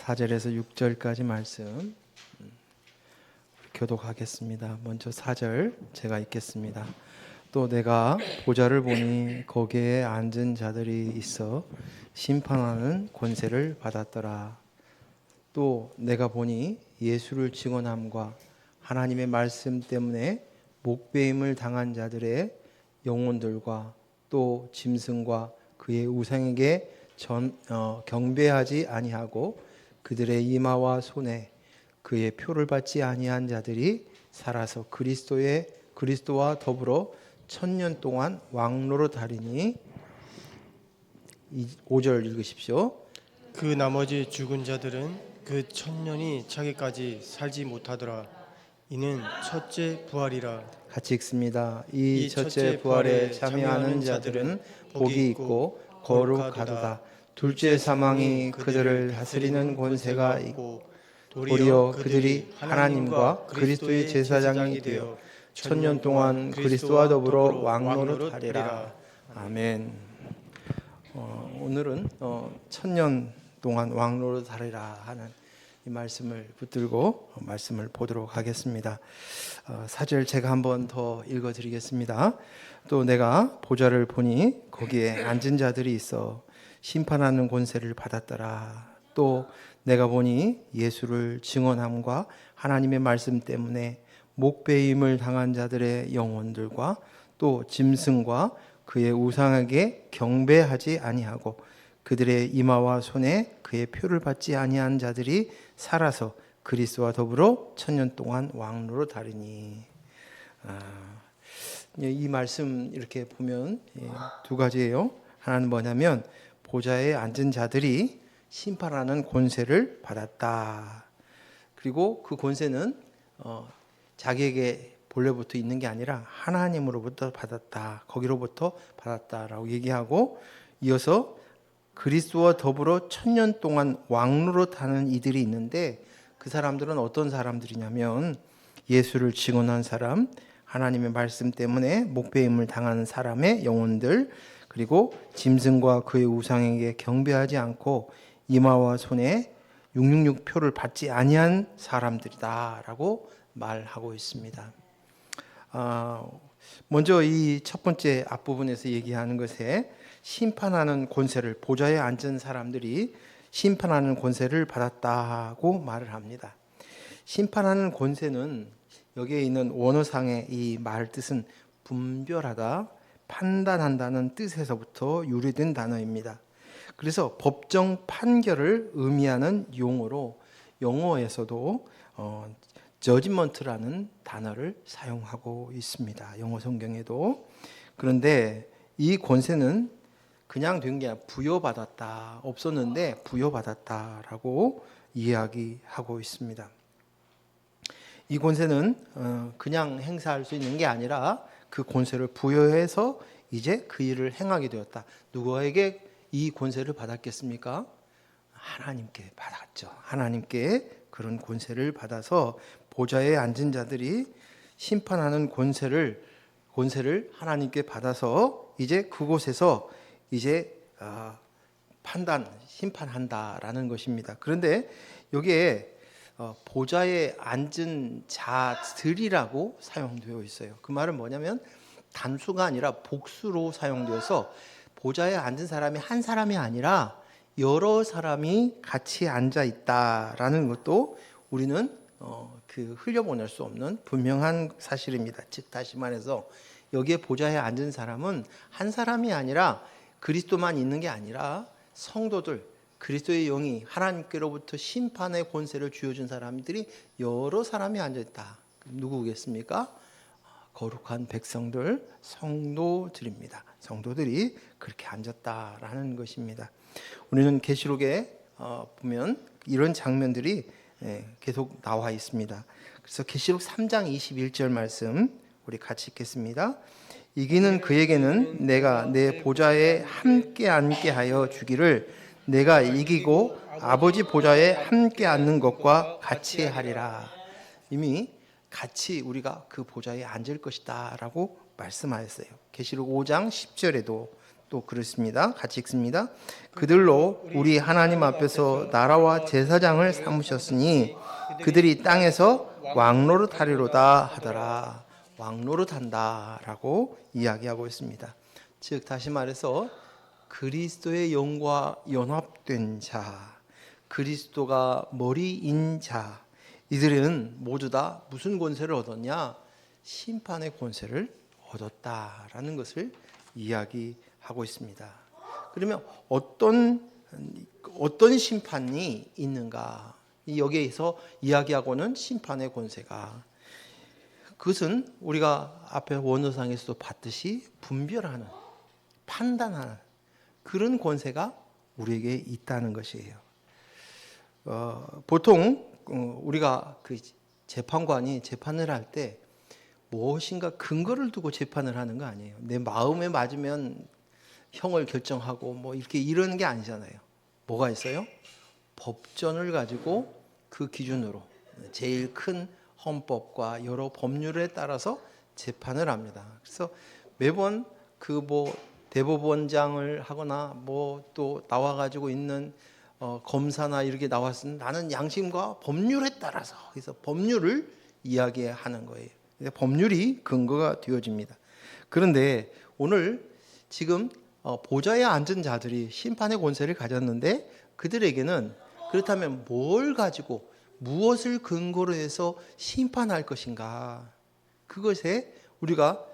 4절에서 6절까지 말씀 교독하겠습니다. 먼저 4절 제가 읽겠습니다. 또 내가 보좌를 보니 거기에 앉은 자들이 있어 심판하는 권세를 받았더라. 또 내가 보니 예수를 증언함과 하나님의 말씀 때문에 목배임을 당한 자들의 영혼들과 또 짐승과 그의 우상에게 경배하지 아니하고 그들의 이마와 손에 그의 표를 받지 아니한 자들이 살아서 그리스도와 더불어 1000년 동안 왕노릇하리니. 5절 읽으십시오. 그 나머지 죽은 자들은 그 1000년이 차기까지 살지 못하더라. 이는 첫째 부활이라. 같이 읽습니다. 이 첫째 부활에 참여하는 자들은 복이 있고 거룩하도다. 둘째 사망이 그들을 다스리는 권세가 있고 도리어 그들이 하나님과 그리스도의 제사장이 되어 1000년 동안 그리스도와 더불어 왕노릇하리라. 아멘. 오늘은 1000년 동안 왕노릇하리라 하는 이 말씀을 붙들고 말씀을 보도록 하겠습니다. 4절 제가 한번 더 읽어드리겠습니다. 또 내가 보좌를 보니 거기에 앉은 자들이 있어 심판하는 권세를 받았더라. 또 내가 보니 예수를 증언함과 하나님의 말씀 때문에 목배임을 당한 자들의 영혼들과 또 짐승과 그의 우상에게 경배하지 아니하고 그들의 이마와 손에 그의 표를 받지 아니한 자들이 살아서 그리스도와 더불어 1000년 동안 왕노릇하리니. 이 말씀 이렇게 보면 두 가지예요. 하나는 뭐냐면 보좌에 앉은 자들이 심판하는 권세를 받았다. 그리고 그 권세는 자기에게 본래부터 있는 게 아니라 하나님으로부터 받았다. 거기로부터 받았다라고 얘기하고, 이어서 그리스도와 더불어 1000년 동안 왕노릇하는 이들이 있는데, 그 사람들은 어떤 사람들이냐면 예수를 증언한 사람, 하나님의 말씀 때문에 목배임을 당하는 사람의 영혼들, 그리고 짐승과 그의 우상에게 경배하지 않고 이마와 손에 666표를 받지 아니한 사람들이다라고 말하고 있습니다. 먼저 이 첫 번째 앞부분에서 얘기하는 것에 심판하는 권세를, 보좌에 앉은 사람들이 심판하는 권세를 받았다고 말을 합니다. 심판하는 권세는 여기에 있는 원어상의 이 말 뜻은 분별하다, 판단한다는 뜻에서부터 유래된 단어입니다. 그래서 법정 판결을 의미하는 용어로 영어에서도 저지먼트라는 단어를 사용하고 있습니다. 영어 성경에도. 그런데 이 권세는 그냥 된 게 아니라 부여받았다, 없었는데 부여받았다라고 이야기하고 있습니다. 이 권세는 그냥 행사할 수 있는 게 아니라 그 권세를 부여해서 이제 그 일을 행하게 되었다. 누구에게 이 권세를 받았겠습니까? 하나님께 받았죠. 하나님께 그런 권세를 받아서 보좌에 앉은 자들이 심판하는 권세를 하나님께 받아서 이제 그곳에서 이제 심판한다라는 것입니다. 그런데 여기에 보좌에 앉은 자들이라고 사용되어 있어요. 그 말은 뭐냐면 단수가 아니라 복수로 사용되어서 보좌에 앉은 사람이 한 사람이 아니라 여러 사람이 같이 앉아 있다라는 것도 우리는 흘려보낼 수 없는 분명한 사실입니다. 즉 다시 말해서 여기에 보좌에 앉은 사람은 한 사람이 아니라 그리스도만 있는 게 아니라 성도들, 그리스도의 영이 하나님께로부터 심판의 권세를 쥐어준 사람들이 여러 사람이 앉아있다. 누구겠습니까? 거룩한 백성들, 성도들입니다. 성도들이 그렇게 앉았다라는 것입니다. 우리는 계시록에 보면 이런 장면들이 계속 나와 있습니다. 그래서 계시록 3장 21절 말씀 우리 같이 읽겠습니다. 이기는 그에게는 내가 내 보좌에 함께 앉게 하여 주기를 내가 이기고 아버지 보좌에 함께 앉는 것과 같이 하리라. 이미 같이 우리가 그 보좌에 앉을 것이다 라고 말씀하였어요. 계시록 5장 10절에도 또 그렇습니다. 같이 읽습니다. 그들로 우리 하나님 앞에서 나라와 제사장을 삼으셨으니 그들이 땅에서 왕노릇하리로다 하더라. 왕노릇한다라고 이야기하고 있습니다. 즉 다시 말해서 그리스도의 영과 연합된 자, 그리스도가 머리인 자, 이들은 모두 다 무슨 권세를 얻었냐? 심판의 권세를 얻었다라는 것을 이야기하고 있습니다. 그러면 어떤 심판이 있는가? 여기에서 이야기하고는 심판의 권세가, 그것은 우리가 앞에 원어상에서도 봤듯이 분별하는, 판단하는 그런 권세가 우리에게 있다는 것이에요. 보통 우리가 그 재판관이 재판을 할 때 무엇인가 근거를 두고 재판을 하는 거 아니에요. 내 마음에 맞으면 형을 결정하고 뭐 이렇게 이러는 게 아니잖아요. 뭐가 있어요? 법전을 가지고 그 기준으로 제일 큰 헌법과 여러 법률에 따라서 재판을 합니다. 그래서 매번 그 뭐 대법원장을 하거나 뭐 또 나와 가지고 있는 검사나 이렇게 나왔으면 나는 양심과 법률에 따라서, 그래서 법률을 이야기하는 거예요. 법률이 근거가 되어집니다. 그런데 오늘 지금 보좌에 앉은 자들이 심판의 권세를 가졌는데 그들에게는 그렇다면 뭘 가지고 무엇을 근거로 해서 심판할 것인가? 그것에 우리가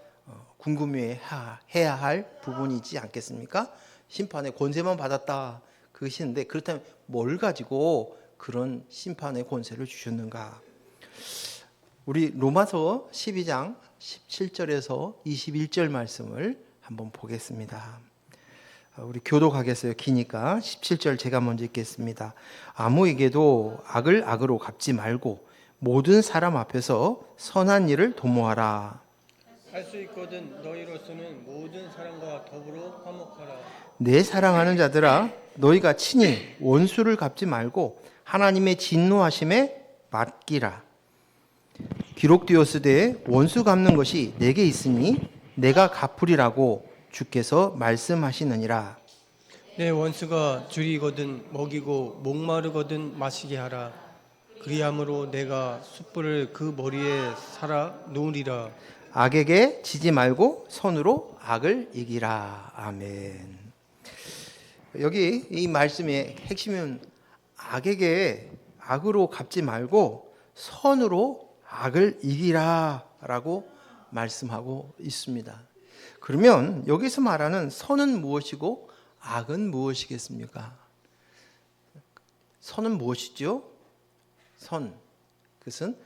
궁금해해야 할 부분이지 않겠습니까? 심판의 권세만 받았다 그것인데, 그렇다면 뭘 가지고 그런 심판의 권세를 주셨는가? 우리 로마서 12장 17절에서 21절 말씀을 한번 보겠습니다. 우리 교독하겠어요. 기니까 17절 제가 먼저 읽겠습니다. 아무에게도 악을 악으로 갚지 말고 모든 사람 앞에서 선한 일을 도모하라. 할 수 있거든 너희로서는 모든 사람과 더불어 화목하라. 내 사랑하는 자들아, 너희가 친히 원수를 갚지 말고 하나님의 진노하심에 맡기라. 기록되었으되 원수 갚는 것이 내게 있으니 내가 갚으리라고 주께서 말씀하시느니라. 내 원수가 줄이거든 먹이고 목마르거든 마시게 하라. 그리함으로 내가 숯불을 그 머리에 살아 놓으리라. 악에게 지지 말고 선으로 악을 이기라. 아멘. 여기 이 말씀의 핵심은 악에게 악으로 갚지 말고 선으로 악을 이기라라고 말씀하고 있습니다. 그러면 여기서 말하는 선은 무엇이고 악은 무엇이겠습니까? 선은 무엇이죠? 선, 그것은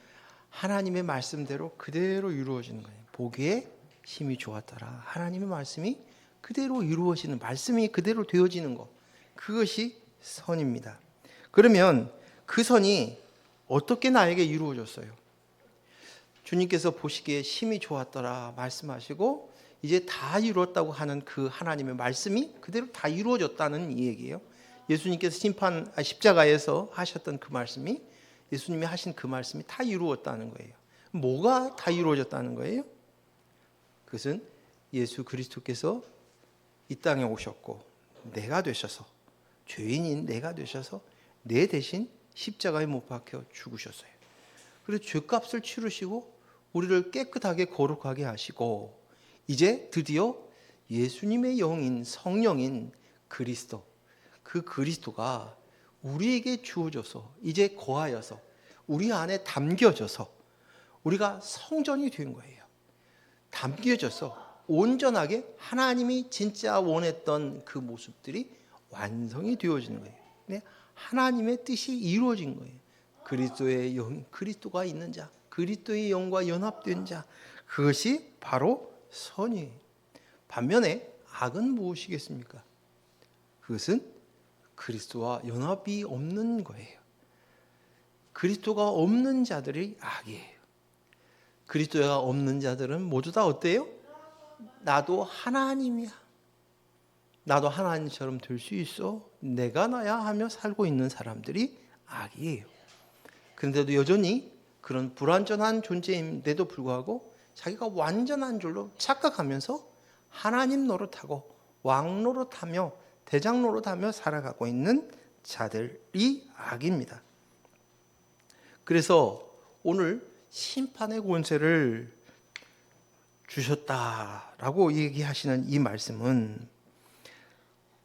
하나님의 말씀대로 그대로 이루어지는 거예요. 보기에 심히 좋았더라. 하나님의 말씀이 그대로 이루어지는, 말씀이 그대로 되어지는 것, 그것이 선입니다. 그러면 그 선이 어떻게 나에게 이루어졌어요? 주님께서 보시기에 심히 좋았더라 말씀하시고 이제 다 이루었다고 하는 그 하나님의 말씀이 그대로 다 이루어졌다는 이 얘기예요. 예수님께서 십자가에서 하셨던 그 말씀이, 예수님이 하신 그 말씀이 다 이루었다는 거예요. 뭐가 다 이루어졌다는 거예요? 그것은 예수 그리스도께서 이 땅에 오셨고 내가 되셔서, 죄인인 내가 되셔서 내 대신 십자가에 못 박혀 죽으셨어요. 그래서 죄값을 치르시고 우리를 깨끗하게 거룩하게 하시고 이제 드디어 예수님의 영인 성령인 그리스도, 그 그리스도가 우리에게 주어져서 이제 거하여서 우리 안에 담겨져서 우리가 성전이 된 거예요. 담겨져서 온전하게 하나님이 진짜 원했던 그 모습들이 완성이 되어지는 거예요. 네? 하나님의 뜻이 이루어진 거예요. 그리스도의 영, 그리스도가 있는 자, 그리스도의 영과 연합된 자, 그것이 바로 선이에요. 반면에 악은 무엇이겠습니까? 그것은 그리스도와 연합이 없는 거예요. 그리스도가 없는 자들이 악이에요. 그리스도가 없는 자들은 모두 다 어때요? 나도 하나님이야. 나도 하나님처럼 될 수 있어. 내가 나야 하며 살고 있는 사람들이 악이에요. 그런데도 여전히 그런 불완전한 존재인데도 불구하고 자기가 완전한 줄로 착각하면서 하나님 노릇하고 왕 노릇하며 대장 노릇하며 살아가고 있는 자들이 악입니다. 그래서 오늘 심판의 권세를 주셨다라고 얘기하시는 이 말씀은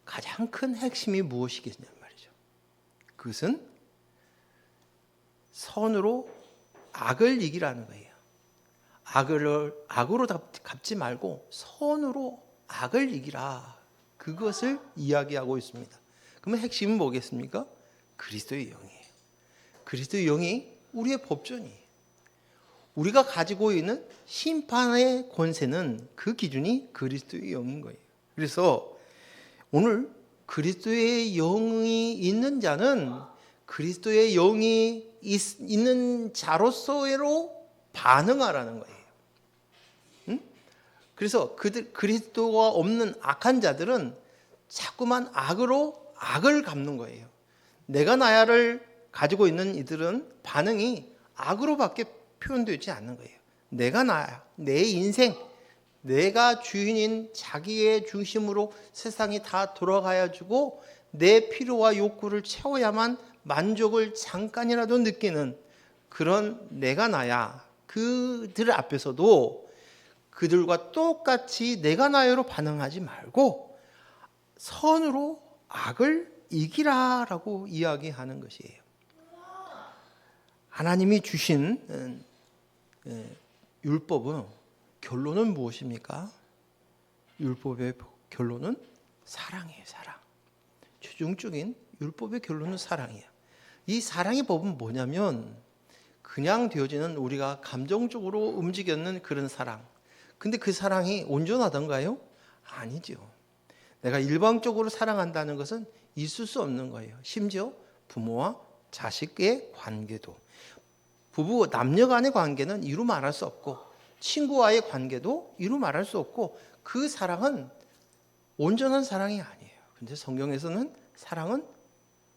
가장 큰 핵심이 무엇이겠냐 말이죠. 그것은 선으로 악을 이기라는 거예요. 악으로 갚지 말고 선으로 악을 이기라. 그것을 이야기하고 있습니다. 그러면 핵심은 뭐겠습니까? 그리스도의 영이에요. 그리스도의 영이 우리의 법전이에요. 우리가 가지고 있는 심판의 권세는 그 기준이 그리스도의 영인 거예요. 그래서 오늘 그리스도의 영이 있는 자는 그리스도의 영이 있는 자로서로 반응하라는 거예요. 그래서 그리스도가 없는 악한 자들은 자꾸만 악으로 악을 갚는 거예요. 내가 나야를 가지고 있는 이들은 반응이 악으로밖에 표현되지 않는 거예요. 내가 나야, 내 인생, 내가 주인인 자기의 중심으로 세상이 다 돌아가야지고 내 필요와 욕구를 채워야만 만족을 잠깐이라도 느끼는 그런 내가 나야. 그들 앞에서도 그들과 똑같이 내가 나야로 반응하지 말고 선으로 악을 이기라라고 이야기하는 것이에요. 하나님이 주신 율법은 결론은 무엇입니까? 율법의 결론은 사랑이에요. 사랑. 최종적인 율법의 결론은 사랑이에요. 이 사랑의 법은 뭐냐면 그냥 되어지는 우리가 감정적으로 움직이는 그런 사랑. 근데 그 사랑이 온전하던가요? 아니죠. 내가 일방적으로 사랑한다는 것은 있을 수 없는 거예요. 심지어 부모와 자식의 관계도. 부부, 남녀 간의 관계는 이루 말할 수 없고 친구와의 관계도 이루 말할 수 없고 그 사랑은 온전한 사랑이 아니에요. 근데 성경에서는 사랑은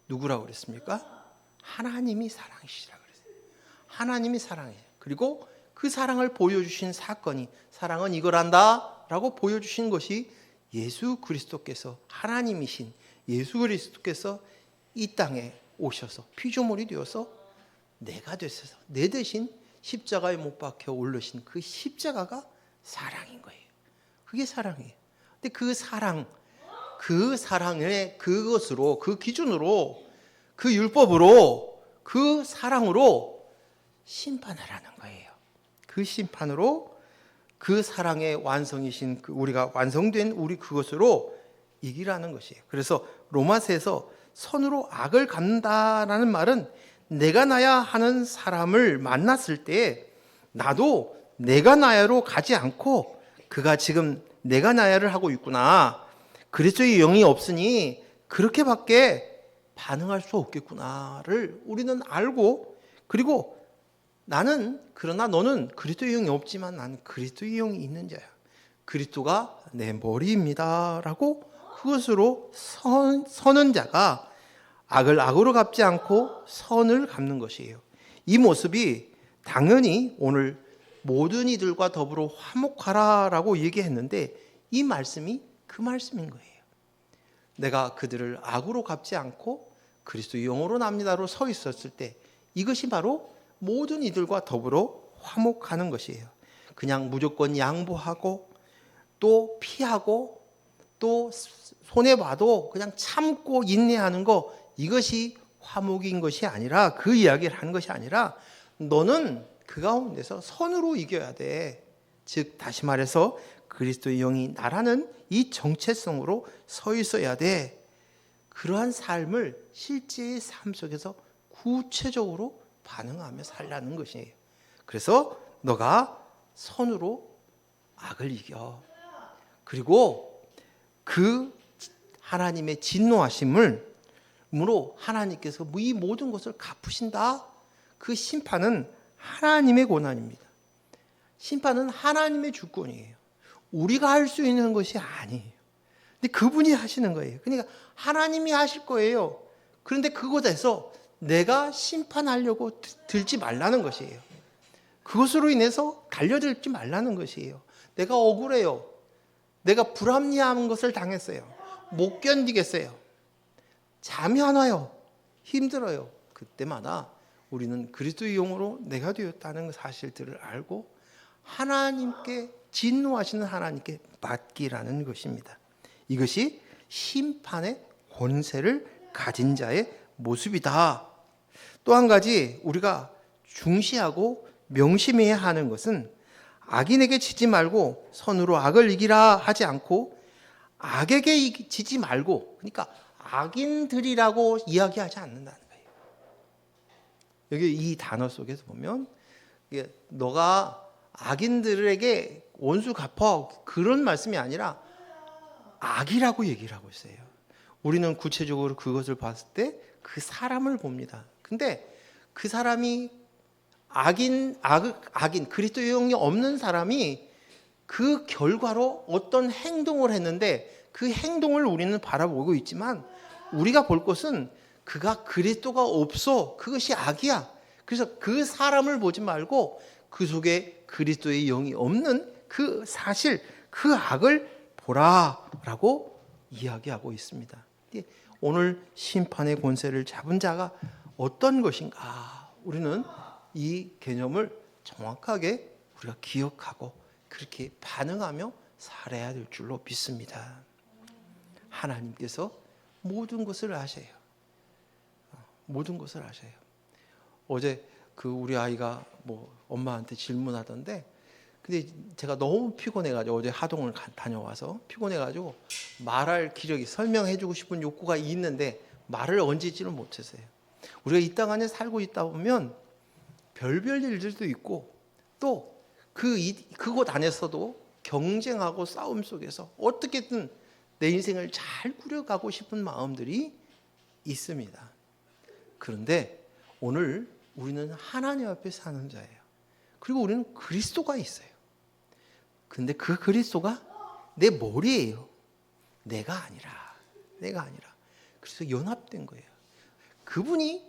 누구라고 그랬습니까? 하나님이 사랑이시라 그랬어요. 하나님이 사랑이에요. 그리고 그 사랑을 보여주신 사건이 사랑은 이거란다라고 보여주신 것이 예수 그리스도께서 하나님이신 예수 그리스도께서 이 땅에 오셔서 피조물이 되어서 내가 되셔서 내 대신 십자가에 못 박혀 올르신 그 십자가가 사랑인 거예요. 그게 사랑이에요. 근데 그 사랑의 그것으로 그 기준으로 그 율법으로 그 사랑으로 심판하라는 거예요. 그 심판으로 그 사랑의 완성이신 우리가 완성된 우리 그것으로 이기라는 것이에요. 그래서 로마서에서 선으로 악을 갚는다라는 말은 내가 나야 하는 사람을 만났을 때 나도 내가 나야로 가지 않고 그가 지금 내가 나야를 하고 있구나. 그리스도의 영이 없으니 그렇게밖에 반응할 수 없겠구나를 우리는 알고 그리고 나는 그러나 너는 그리스도의 영이 없지만 나는 그리스도의 영이 있는 자야. 그리스도가 내 머리입니다라고 그것으로 서는 자가 악을 악으로 갚지 않고 선을 갚는 것이에요. 이 모습이 당연히 오늘 모든 이들과 더불어 화목하라라고 얘기했는데 이 말씀이 그 말씀인 거예요. 내가 그들을 악으로 갚지 않고 그리스도의 영으로 납니다로 서 있었을 때 이것이 바로 모든 이들과 더불어 화목하는 것이에요. 그냥 무조건 양보하고 또 피하고 또 손해봐도 그냥 참고 인내하는 거 이것이 화목인 것이 아니라 그 이야기를 하는 것이 아니라 너는 그 가운데서 선으로 이겨야 돼. 즉 다시 말해서 그리스도의 영이 나라는 이 정체성으로 서 있어야 돼. 그러한 삶을 실제의 삶 속에서 구체적으로 반응하며 살라는 것이에요. 그래서 너가 선으로 악을 이겨. 그리고 그 하나님의 진노하심으로 하나님께서 이 모든 것을 갚으신다. 그 심판은 하나님의 권한입니다. 심판은 하나님의 주권이에요. 우리가 할 수 있는 것이 아니에요. 근데 그분이 하시는 거예요. 그러니까 하나님이 하실 거예요. 그런데 그곳에서 내가 심판하려고 들지 말라는 것이에요. 그것으로 인해서 달려들지 말라는 것이에요. 내가 억울해요. 내가 불합리한 것을 당했어요. 못 견디겠어요. 잠이 안 와요. 힘들어요. 그때마다 우리는 그리스도의 영으로 내가 되었다는 사실들을 알고 하나님께 진노하시는 하나님께 맡기라는 것입니다. 이것이 심판의 권세를 가진 자의 모습이다. 또 한 가지 우리가 중시하고 명심해야 하는 것은 악인에게 지지 말고 선으로 악을 이기라 하지 않고 악에게 지지 말고, 그러니까 악인들이라고 이야기하지 않는다는 거예요. 여기 이 단어 속에서 보면 너가 악인들에게 원수 갚아, 그런 말씀이 아니라 악이라고 얘기를 하고 있어요. 우리는 구체적으로 그것을 봤을 때 그 사람을 봅니다. 근데 그 사람이 악인, 그리스도의 영이 없는 사람이 그 결과로 어떤 행동을 했는데 그 행동을 우리는 바라보고 있지만 우리가 볼 것은 그가 그리스도가 없어. 그것이 악이야. 그래서 그 사람을 보지 말고 그 속에 그리스도의 영이 없는 그 사실, 그 악을 보라라고 이야기하고 있습니다. 오늘 심판의 권세를 잡은 자가 어떤 것인가? 우리는 이 개념을 정확하게 우리가 기억하고 그렇게 반응하며 살아야 될 줄로 믿습니다. 하나님께서 모든 것을 아셔요. 모든 것을 아셔요. 어제 우리 아이가 엄마한테 질문하던데, 근데 제가 너무 피곤해가지고 어제 하동을 다녀와서 피곤해가지고 말할 기력이, 설명해주고 싶은 욕구가 있는데 말을 얹지를 못했어요. 우리가 이 땅 안에 살고 있다 보면 별별 일들도 있고 또 그곳 안에서도 경쟁하고 싸움 속에서 어떻게든 내 인생을 잘 꾸려가고 싶은 마음들이 있습니다. 그런데 오늘 우리는 하나님 앞에 사는 자예요. 그리고 우리는 그리스도가 있어요. 근데 그 그리스도가 내 머리예요. 내가 아니라. 그래서 연합된 거예요. 그분이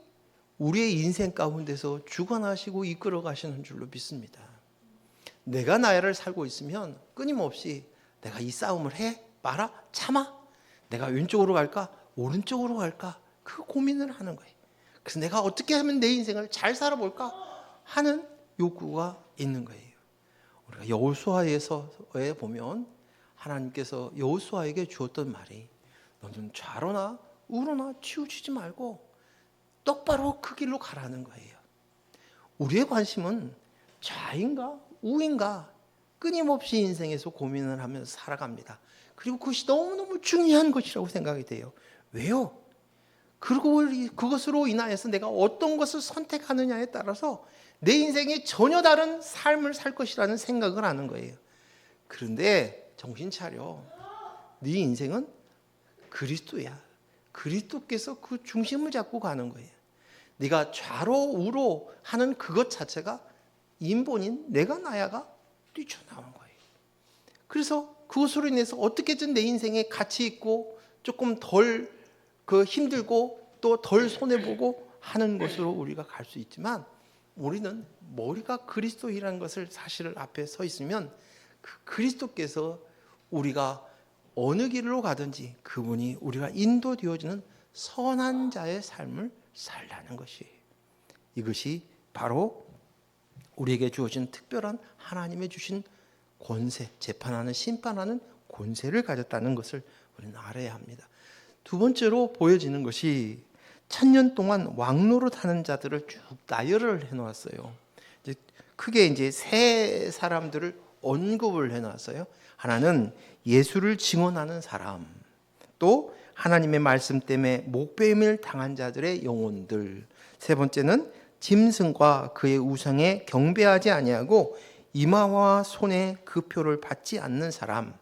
우리의 인생 가운데서 주관하시고 이끌어 가시는 줄로 믿습니다. 내가 나를 살고 있으면 끊임없이 내가 이 싸움을 해? 말아? 참아? 내가 왼쪽으로 갈까? 오른쪽으로 갈까? 그 고민을 하는 거예요. 그래서 내가 어떻게 하면 내 인생을 잘 살아볼까 하는 욕구가 있는 거예요. 우리가 여호수아에서에 보면 하나님께서 여호수아에게 주었던 말이 너는 좌로나 우로나 치우치지 말고 똑바로 그 길로 가라는 거예요. 우리의 관심은 좌인가 우인가 끊임없이 인생에서 고민을 하면서 살아갑니다. 그리고 그것이 너무너무 중요한 것이라고 생각이 돼요. 왜요? 그리고 그것으로 인하여서 내가 어떤 것을 선택하느냐에 따라서 내 인생에 전혀 다른 삶을 살 것이라는 생각을 하는 거예요. 그런데 정신 차려. 네 인생은 그리스도야. 그리스도께서 그 중심을 잡고 가는 거예요. 네가 좌로 우로 하는 그것 자체가 인본인 내가 나야가 뛰쳐나온 거예요. 그래서 그것으로 인해서 어떻게든 내 인생에 가치 있고 조금 덜 힘들고 또 덜 손해보고 하는 것으로 우리가 갈 수 있지만 우리는 머리가 그리스도이라는 것을 사실을 앞에 서 있으면 그 그리스도께서 우리가 어느 길로 가든지 그분이 우리가 인도되어지는 선한 자의 삶을 살라는 것이에요. 이것이 바로 우리에게 주어진 특별한 하나님의 주신 권세, 재판하는 심판하는 권세를 가졌다는 것을 우리는 알아야 합니다. 두 번째로 보여지는 것이 1000년 동안 왕노릇 하는 자들을 쭉 나열을 해놓았어요. 크게 세 사람들을 언급을 해놨어요. 하나는 예수를 증언하는 사람, 또 하나님의 말씀 때문에 목배임을 당한 자들의 영혼들, 세 번째는 짐승과 그의 우상에 경배하지 아니하고 이마와 손에 그 표를 받지 않는 사람,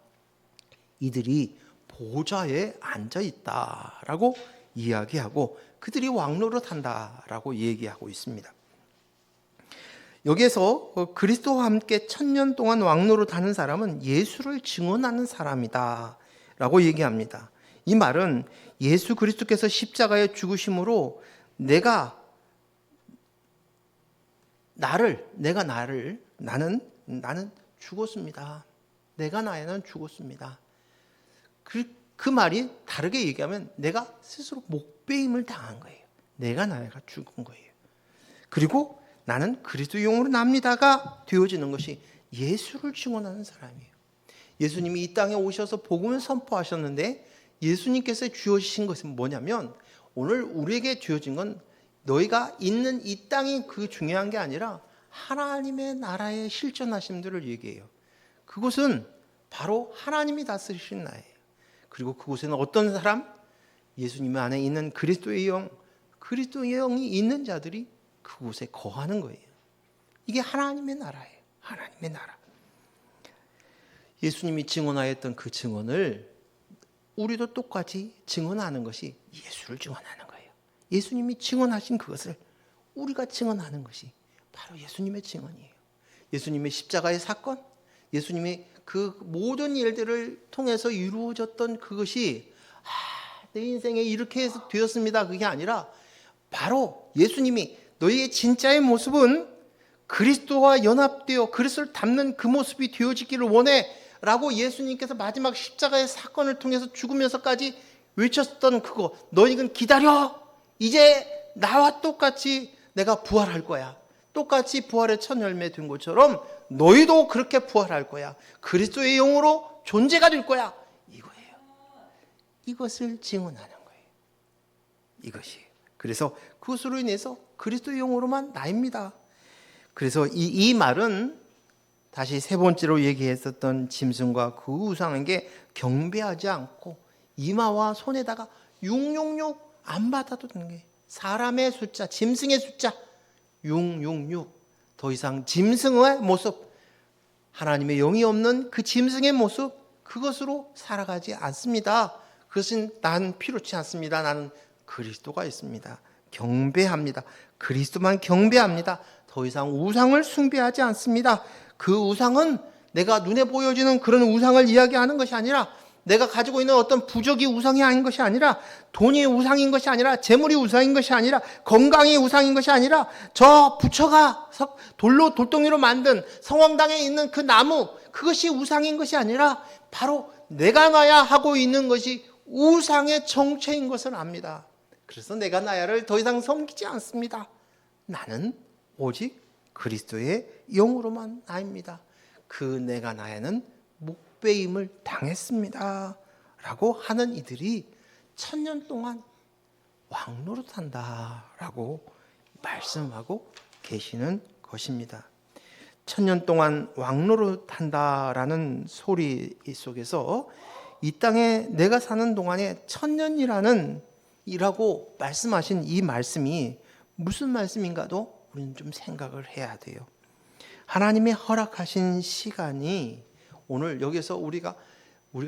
이들이 보좌에 앉아 있다라고 이야기하고 그들이 왕노릇 한다라고 얘기하고 있습니다. 여기에서 그리스도와 함께 1000년 동안 왕노릇 하는 사람은 예수를 증언하는 사람이다 라고 얘기합니다. 이 말은 예수 그리스도께서 십자가에 죽으심으로 나는 죽었습니다. 내가 나야는 죽었습니다. 그 말이 다르게 얘기하면 내가 스스로 목배임을 당한 거예요. 내가 나야가 죽은 거예요. 그리고 나는 그리스도 영으로 납니다가 되어지는 것이 예수를 증언하는 사람이에요. 예수님이 이 땅에 오셔서 복음을 선포하셨는데 예수님께서 주어지신 것은 뭐냐면 오늘 우리에게 주어진 건 너희가 있는 이 땅이 그 중요한 게 아니라 하나님의 나라의 실존하심들을 얘기해요. 그곳은 바로 하나님이 다스리신 나라예요. 그리고 그곳에는 어떤 사람? 예수님 안에 있는 그리스도의 영이 있는 자들이 그곳에 거하는 거예요. 이게 하나님의 나라예요. 하나님의 나라. 예수님이 증언하였던 그 증언을 우리도 똑같이 증언하는 것이 예수를 증언하는 거예요. 예수님이 증언하신 그것을 우리가 증언하는 것이 바로 예수님의 증언이에요. 예수님의 십자가의 사건, 예수님의 그 모든 일들을 통해서 이루어졌던 그것이 내 인생에 이렇게 해서 되었습니다. 그게 아니라 바로 예수님이 너희의 진짜의 모습은 그리스도와 연합되어 그리스도를 닮는 그 모습이 되어지기를 원해 라고 예수님께서 마지막 십자가의 사건을 통해서 죽으면서까지 외쳤던 그거, 너희는 기다려. 이제 나와 똑같이 내가 부활할 거야. 똑같이 부활의 첫 열매 된 것처럼 너희도 그렇게 부활할 거야. 그리스도의 영으로 존재가 될 거야. 이거예요. 이것을 증언하는 거예요. 이것이. 그래서 그것으로 인해서 그리스도의 영으로만 나입니다. 그래서 이 말은 다시 세 번째로 얘기했었던 짐승과 그 우상에게 경배하지 않고 이마와 손에다가 666 안 받아도 되는 거예요. 사람의 숫자, 짐승의 숫자 666. 더 이상 짐승의 모습, 하나님의 영이 없는 그 짐승의 모습, 그것으로 살아가지 않습니다. 그것은 나는 필요치 않습니다. 나는 그리스도가 있습니다. 경배합니다. 그리스도만 경배합니다. 더 이상 우상을 숭배하지 않습니다. 그 우상은 내가 눈에 보여지는 그런 우상을 이야기하는 것이 아니라 내가 가지고 있는 어떤 부적이 우상이 아닌 것이 아니라 돈이 우상인 것이 아니라 재물이 우상인 것이 아니라 건강이 우상인 것이 아니라 저 부처가 돌덩이로 만든 성황당에 있는 그 나무, 그것이 우상인 것이 아니라 바로 내가 나야 하고 있는 것이 우상의 정체인 것을 압니다. 그래서 내가 나야를 더 이상 섬기지 않습니다. 나는 오직 그리스도의 영으로만 나입니다. 그 내가 나야는 목배임을 당했습니다 라고 하는 이들이 1000년 동안 왕노릇한다 라고 말씀하고 계시는 것입니다. 1000년 동안 왕노릇한다라는 소리 속에서 이 땅에 내가 사는 동안에 1000년이라는 이라고 말씀하신 이 말씀이 무슨 말씀인가도 우리는 좀 생각을 해야 돼요. 하나님이 허락하신 시간이 오늘 여기서 우리가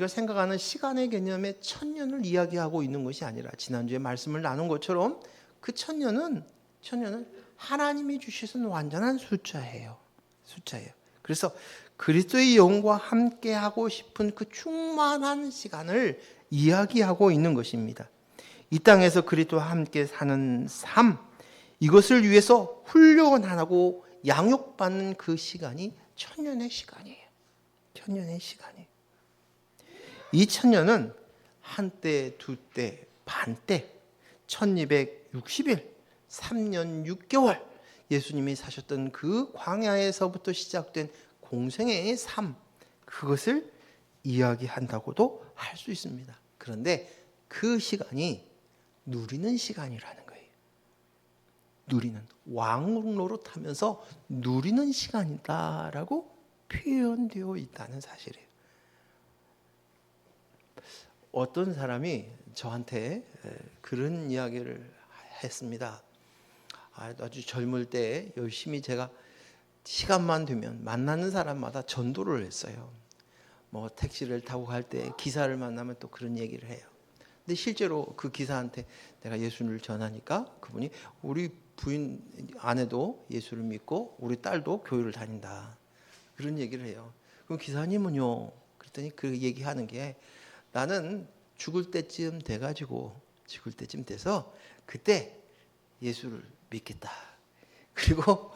생각하는 시간의 개념의 1000년을 이야기하고 있는 것이 아니라 지난주에 말씀을 나눈 것처럼 그 1000년은 하나님이 주시는 완전한 숫자예요. 그래서 그리스도의 영과 함께 하고 싶은 그 충만한 시간을 이야기하고 있는 것입니다. 이 땅에서 그리스도와 함께 사는 삶, 이것을 위해서 훈련하고 양육받는 그 시간이 1000년의 시간이에요. 1000년의 시간이에요. 이 1000년은 한때, 두때, 반때, 1260일, 3년 6개월 예수님이 사셨던 그 광야에서부터 시작된 공생애의 삶, 그것을 이야기한다고도 할 수 있습니다. 그런데 그 시간이 누리는 시간이라는 거예요. 누리는, 왕노릇하면서 누리는 시간이다라고 표현되어 있다는 사실이에요. 어떤 사람이 저한테 그런 이야기를 했습니다. 아주 젊을 때 열심히 제가 시간만 되면 만나는 사람마다 전도를 했어요. 뭐 택시를 타고 갈 때 기사를 만나면 또 그런 얘기를 해요. 근데 실제로 그 기사한테 내가 예수를 전하니까 그분이 우리 부인 아내도 예수를 믿고 우리 딸도 교회를 다닌다. 그런 얘기를 해요. 그럼 기사님은요? 그랬더니 그 얘기하는 게 나는 죽을 때쯤 돼서 그때 예수를 믿겠다. 그리고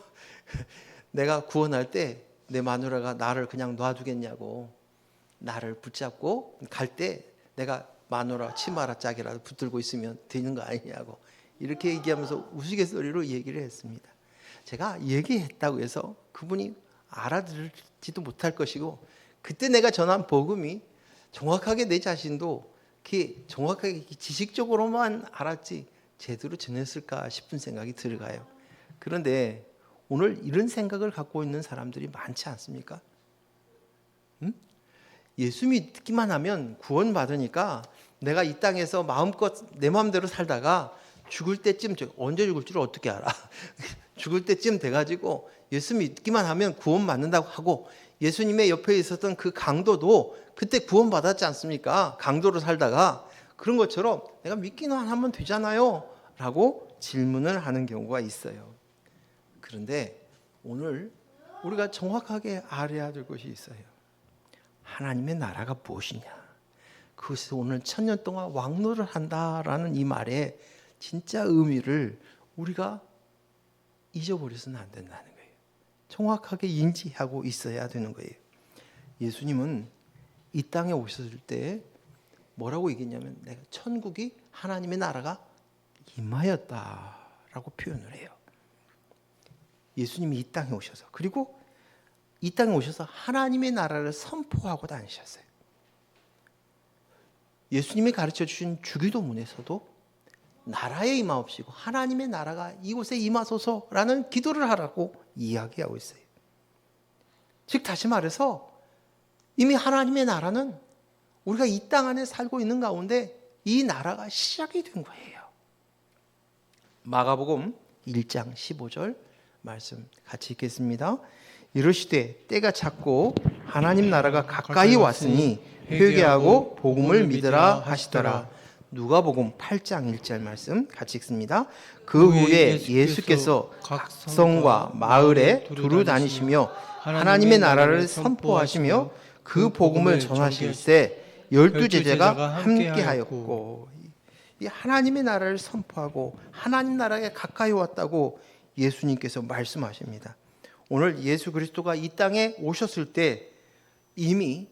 내가 구원할 때 내 마누라가 나를 그냥 놔두겠냐고. 나를 붙잡고 갈 때 내가 마누라 치마라 짝이라도 붙들고 있으면 되는 거 아니냐고 이렇게 얘기하면서 우스갯소리로 얘기를 했습니다. 제가 얘기했다고 해서 그분이 알아들지도 못할 것이고 그때 내가 전한 복음이 정확하게 내 자신도 그게 정확하게 지식적으로만 알았지 제대로 전했을까 싶은 생각이 들어가요. 그런데 오늘 이런 생각을 갖고 있는 사람들이 많지 않습니까? 예수 믿기만 하면 구원받으니까 내가 이 땅에서 마음껏 내 마음대로 살다가 죽을 때쯤, 언제 죽을 줄 어떻게 알아? 죽을 때쯤 돼가지고 예수 믿기만 하면 구원받는다고 하고 예수님의 옆에 있었던 그 강도도 그때 구원받았지 않습니까? 강도로 살다가 그런 것처럼 내가 믿기만 하면 되잖아요 라고 질문을 하는 경우가 있어요. 그런데 오늘 우리가 정확하게 알아야 될 것이 있어요. 하나님의 나라가 무엇이냐? 그것이 오늘 1000년 동안 왕노를 한다라는 이 말의 진짜 의미를 우리가 잊어버려서는 안 된다는 거예요. 정확하게 인지하고 있어야 되는 거예요. 예수님은 이 땅에 오셨을 때 뭐라고 얘기했냐면 내가 천국이 하나님의 나라가 임하였다라고 표현을 해요. 예수님이 이 땅에 오셔서 그리고 이 땅에 오셔서 하나님의 나라를 선포하고 다니셨어요. 예수님이 가르쳐 주신 주기도문에서도 나라에 임하옵시고 하나님의 나라가 이곳에 임하소서라는 기도를 하라고 이야기하고 있어요. 즉 다시 말해서 이미 하나님의 나라는 우리가 이 땅 안에 살고 있는 가운데 이 나라가 시작이 된 거예요. 마가복음 1장 15절 말씀 같이 읽겠습니다. 이르시되 때가 찼고 하나님 나라가 가까이 왔으니 회개하고 복음을 믿으라 하시더라. 누가복음 8장 1절 말씀 같이 읽습니다. 그 후에 예수께서 각 성과 마을에 두루 다니시며 하나님의 나라를 선포하시며 그 복음을 전하실 때 12제자가 함께하였고 이 하나님의 나라를 선포하고 하나님 나라에 가까이 왔다고 예수님께서 말씀하십니다. 오늘 예수 그리스도가 이 땅에 오셨을 때 이미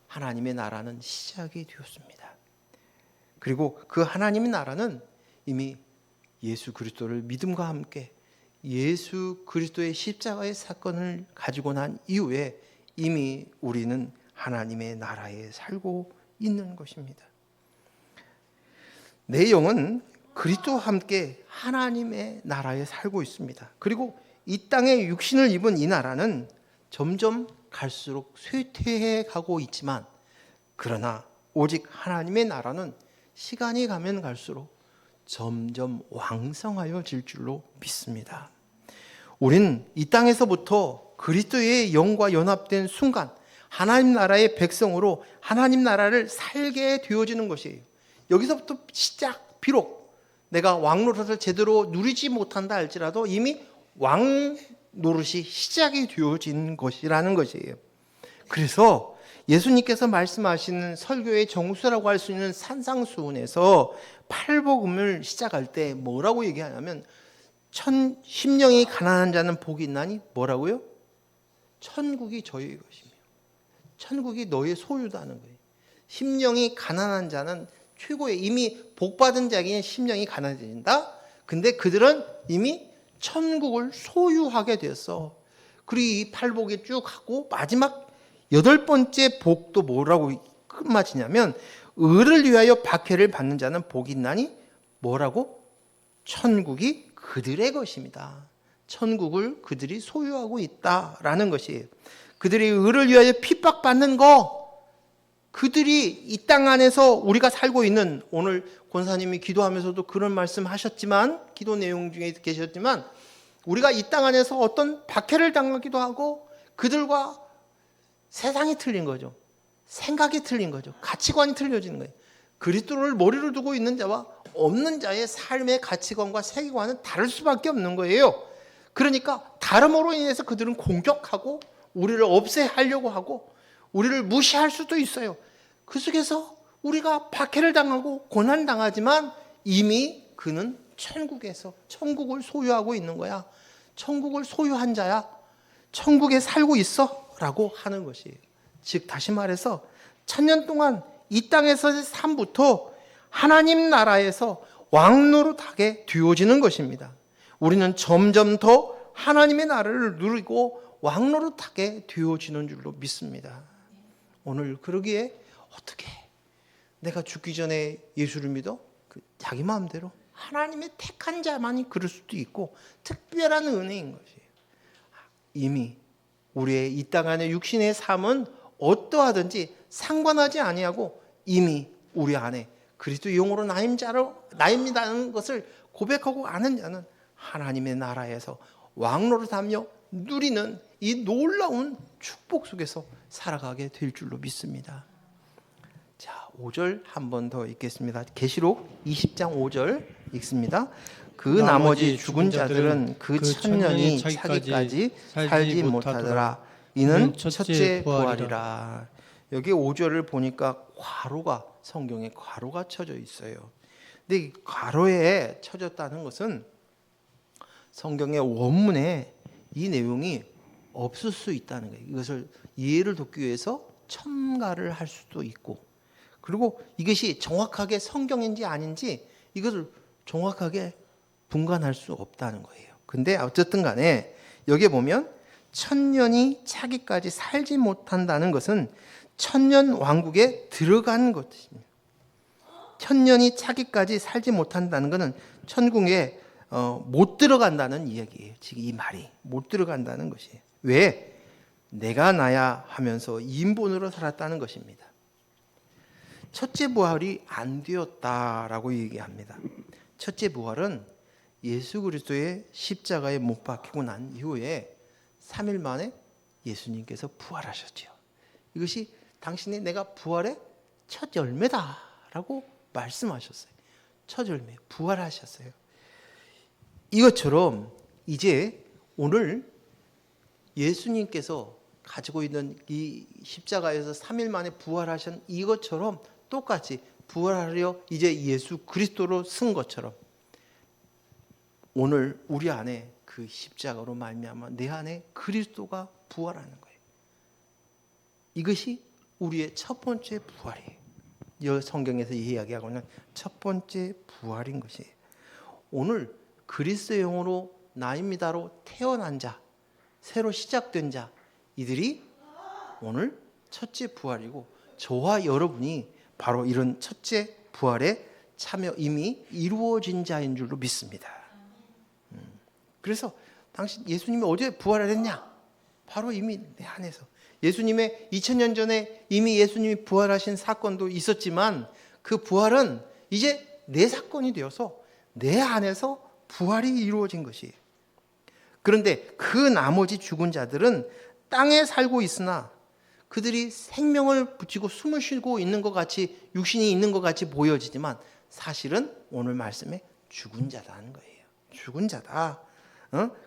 하나님의 나라는 시작이 되었습니다. 그리고 그 하나님의 나라는 이미 예수 그리스도를 믿음과 함께 예수 그리스도의 십자가의 사건을 가지고 난 이후에 이미 우리는 하나님의 나라에 살고 있는 것입니다. 내 영은 그리스도와 함께 하나님의 나라에 살고 있습니다. 그리고 이 땅에 육신을 입은 이 나라는 점점 갈수록 쇠퇴해 가고 있지만 그러나 오직 하나님의 나라는 시간이 가면 갈수록 점점 왕성하여질 줄로 믿습니다. 우린 이 땅에서부터 그리스도의 영과 연합된 순간 하나님 나라의 백성으로 하나님 나라를 살게 되어지는 것이에요. 여기서부터 시작, 비록 내가 왕 노릇을 제대로 누리지 못한다 할지라도 이미 왕 노릇이 시작이 되어진 것이라는 것이에요. 그래서 예수님께서 말씀하시는 설교의 정수라고 할 수 있는 산상수훈에서 팔복음을 시작할 때 뭐라고 얘기하냐면 심령이 가난한 자는 복이 있나니 뭐라고요? 천국이 저희의 것이며 천국이 너의 소유다는 거예요. 심령이 가난한 자는 최고의 이미 복받은 자에게는 심령이 가난해진다. 근데 그들은 이미 천국을 소유하게 되었어. 그리고 이 팔복에 쭉 하고 마지막 8번째 복도 뭐라고 끝마치냐면 의를 위하여 박해를 받는 자는 복이 있나니 뭐라고? 천국이 그들의 것입니다. 천국을 그들이 소유하고 있다라는 것이에요. 그들이 의를 위하여 핍박받는 거 그들이 이 땅 안에서 우리가 살고 있는 오늘 권사님이 기도하면서도 그런 말씀 하셨지만 기도 내용 중에 계셨지만 우리가 이 땅 안에서 어떤 박해를 당하기도 하고 그들과 세상이 틀린 거죠. 생각이 틀린 거죠. 가치관이 틀려지는 거예요. 그리스도를 머리로 두고 있는 자와 없는 자의 삶의 가치관과 세계관은 다를 수밖에 없는 거예요. 그러니까 다름으로 인해서 그들은 공격하고 우리를 없애하려고 하고 우리를 무시할 수도 있어요. 그 속에서 우리가 박해를 당하고 고난당하지만 이미 그는 천국에서 천국을 소유하고 있는 거야. 천국을 소유한 자야. 천국에 살고 있어 라고 하는 것이에요. 즉 다시 말해서 1000년 동안 이 땅에서의 삶부터 하나님 나라에서 왕노릇하게 되어지는 것입니다. 우리는 점점 더 하나님의 나라를 누리고 왕노릇하게 되어지는 줄로 믿습니다. 오늘 그러기에 어떻게 내가 죽기 전에 예수를 믿어? 자기 마음대로 하나님의 택한 자만이 그럴 수도 있고 특별한 은혜인 것이에요. 이미 우리의 이 땅 안의 육신의 삶은 어떠하든지 상관하지 아니하고 이미 우리 안에 그리스도 영으로 나입니다는 것을 고백하고 아는 자는 하나님의 나라에서 왕노릇하며 누리는 이 놀라운 축복 속에서 살아가게 될 줄로 믿습니다. 자, 5절 한 번 더 읽겠습니다. 계시록 20장 5절 읽습니다. 그 나머지 죽은 자들은 그 천년이 차기까지 살지 못하더라. 이는 첫째 부활이라. 여기 5절을 보니까 괄호가 성경에 괄호가 쳐져 있어요. 근데 이 괄호에 쳐졌다는 것은 성경의 원문에 이 내용이 없을 수 있다는 거예요. 이것을 이해를 돕기 위해서 첨가를 할 수도 있고, 그리고 이것이 정확하게 성경인지 아닌지 이것을 정확하게 분간할 수 없다는 거예요. 근데 어쨌든 간에 여기에 보면 천년이 차기까지 살지 못한다는 것은 천년 왕국에 들어간 것입니다. 천년이 차기까지 살지 못한다는 것은 천국에 못 들어간다는 이야기예요. 지금 이 말이 못 들어간다는 것이에요. 왜? 내가 나야 하면서 인본으로 살았다는 것입니다. 첫째 부활이 안 되었다라고 얘기합니다. 첫째 부활은 예수 그리스도의 십자가에 못 박히고 난 이후에 3일 만에 예수님께서 부활하셨죠. 이것이 당신이 내가 부활의 첫 열매다라고 말씀하셨어요. 첫 열매, 부활하셨어요. 이것처럼 이제 오늘 예수님께서 가지고 있는 이 십자가에서 3일 만에 부활하신 이것처럼 똑같이 부활하려 이제 예수 그리스도로 쓴 것처럼 오늘 우리 안에 그 십자가로 말미암아 내 안에 그리스도가 부활하는 거예요. 이것이 우리의 첫 번째 부활이에요. 이 성경에서 이야기하고 있는 첫 번째 부활인 것이에요. 오늘 그리스도의 영으로 나입니다로 태어난 자, 새로 시작된 자, 이들이 오늘 첫째 부활이고 저와 여러분이 바로 이런 첫째 부활에 참여 이미 이루어진 자인 줄로 믿습니다. 그래서 당신 예수님이 어디에 부활을 했냐? 바로 이미 내 안에서. 예수님의 2000년 전에 이미 예수님이 부활하신 사건도 있었지만 그 부활은 이제 내 사건이 되어서 내 안에서 부활이 이루어진 것이에요. 그런데 그 나머지 죽은 자들은 땅에 살고 있으나 그들이 생명을 붙이고 숨을 쉬고 있는 것 같이 육신이 있는 것 같이 보여지지만 사실은 오늘 말씀에 죽은 자다는 거예요. 죽은 자다.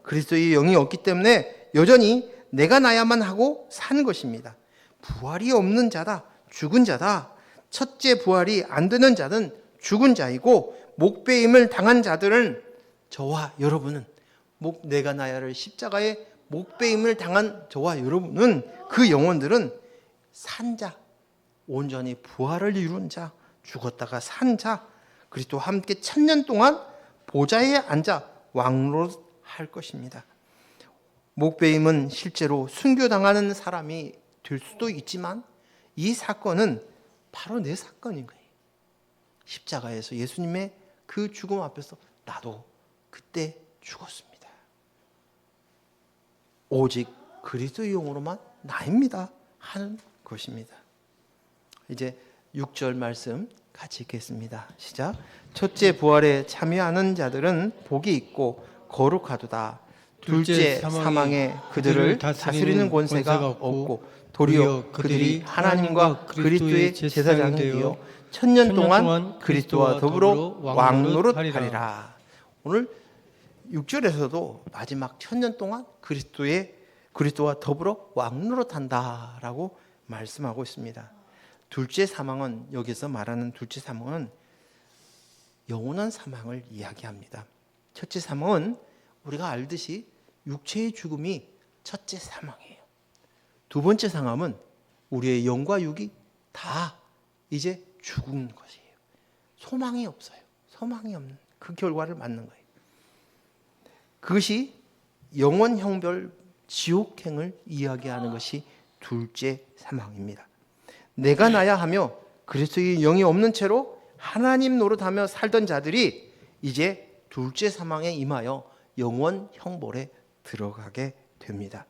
그리스도의 영이 없기 때문에 여전히 내가 나야만 하고 사는 것입니다. 부활이 없는 자다. 죽은 자다. 첫째 부활이 안 되는 자는 죽은 자이고 목배임을 당한 자들은 저와 여러분은 내가 나야를 십자가에 목배임을 당한 저와 여러분은 그 영혼들은 산 자, 온전히 부활을 이룬 자, 죽었다가 산 자, 그리스도와 함께 1000년 동안 보좌에 앉아 왕노릇할 것입니다. 목배임은 실제로 순교당하는 사람이 될 수도 있지만 이 사건은 바로 내 사건인 거예요. 십자가에서 예수님의 그 죽음 앞에서 나도 그때 죽었습니다. 오직 그리스도의 영으로만 나입니다 하는 것입니다. 이제 6절 말씀 같이 읽겠습니다. 시작. 첫째 부활에 참여하는 자들은 복이 있고 거룩하도다. 둘째 사망에 그들을 다스리는 권세가 없고 도리어 그들이 하나님과 그리스도의 제사장이 되어 1000년 동안 그리스도와 더불어 왕노릇하리라. 오늘 6절에서도 마지막 1000년 동안 그리스도와 더불어 왕노릇한다라고 말씀하고 있습니다. 둘째 사망은, 여기서 말하는 둘째 사망은 영원한 사망을 이야기합니다. 첫째 사망은 우리가 알듯이 육체의 죽음이 첫째 사망이에요. 두 번째 사망은 우리의 영과 육이 다 이제 죽은 것이에요. 소망이 없어요. 소망이 없는 그 결과를 맞는 거예요. 그것이 영원 형벌 지옥행을 이야기하는 것이 둘째 사망입니다. 내가 나야 하며 그리스도의 영이 없는 채로 하나님 노릇하며 살던 자들이 이제 둘째 사망에 임하여 영원 형벌에 들어가게 됩니다.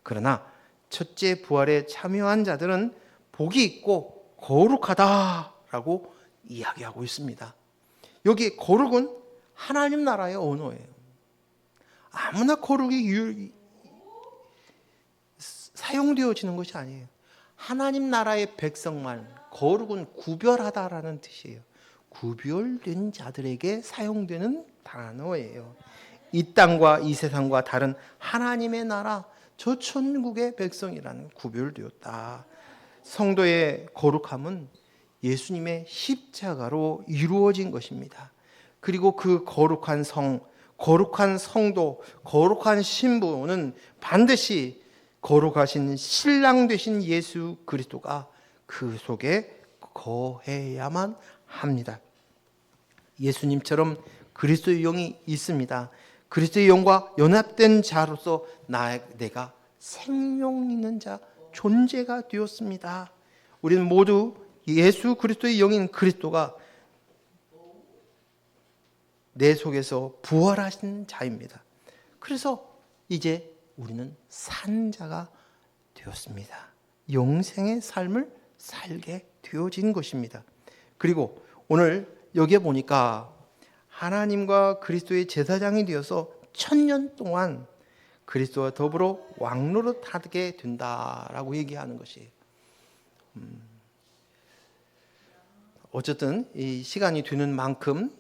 그러나 첫째 부활에 참여한 자들은 복이 있고 거룩하다라고 이야기하고 있습니다. 여기 거룩은 하나님 나라의 언어예요. 아무나 거룩이 사용되어지는 것이 아니에요. 하나님 나라의 백성만, 거룩은 구별하다라는 뜻이에요. 구별된 자들에게 사용되는 단어예요. 이 땅과 이 세상과 다른 하나님의 나라, 저 천국의 백성이라는 구별되었다. 성도의 거룩함은 예수님의 십자가로 이루어진 것입니다. 그리고 그 거룩한 성, 거룩한 성도, 거룩한 신부는 반드시 거룩하신 신랑 되신 예수 그리스도가 그 속에 거해야만 합니다. 예수님처럼 그리스도의 영이 있습니다. 그리스도의 영과 연합된 자로서 내가 생명 있는 자, 존재가 되었습니다. 우리는 모두 예수 그리스도의 영인 그리스도가 내 속에서 부활하신 자입니다. 그래서 이제 우리는 산 자가 되었습니다. 영생의 삶을 살게 되어진 것입니다. 그리고 오늘 여기에 보니까 하나님과 그리스도의 제사장이 되어서 1000년 동안 그리스도와 더불어 왕노릇하게 된다라고 얘기하는 것이에요. 어쨌든 이 시간이 되는 만큼